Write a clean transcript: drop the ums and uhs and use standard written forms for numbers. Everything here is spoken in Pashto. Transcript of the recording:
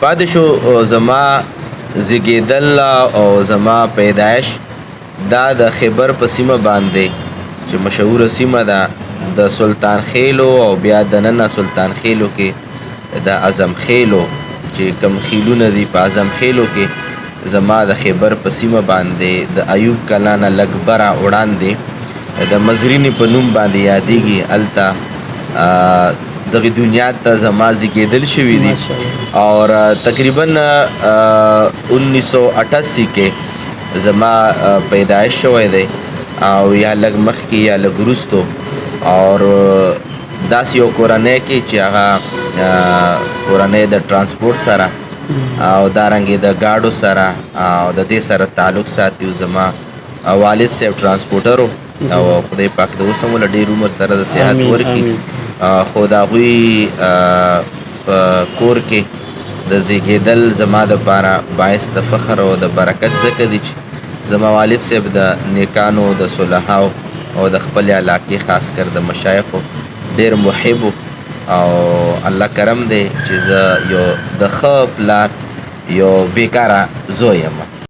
پاتې شو زما زیږېدل او زما پیدایش دا د خیبر په سیمه باندې چې مشهوره سیمه ده د سلطان خیلو او بیا دننه سلطان خیلو کې د اعظم خیلو چې کم خیلونه دي په اعظم خیلو کې زما د خیبر په سیمه باندې د ایوب کلا نه لږ بره وړاندې د مزرینې په نوم باندې یادېږي. هلته دغه دنیا ته زما زیږېدل شوي دي اور تقریبا 1988 کې زما پیدایش شوی دی او یا لږ مخکې یا لږ وروستو اور داسې یو کورنۍ کې چې هغه کورنۍ د ټرانسپورټ سره او دارنګې د ګاډو سره او د دې سره تعلق ساتي. زما والد صاحب ټرانسپورټر و او خدای پاک د اوس هم له ډېر عمر سره د صحت ورکړي خو د هغوی په کور کې د زیږېدل زما دپاره باعث د فخر او د برکت ځکه دي چې زما والد صاحب د نیکانو د صلحاو او د خپل علاقې خاص کر د مشایخو ډېر محب او الله کرم دی چې زه یو د ښه پلار یو بیکاره زوی یم.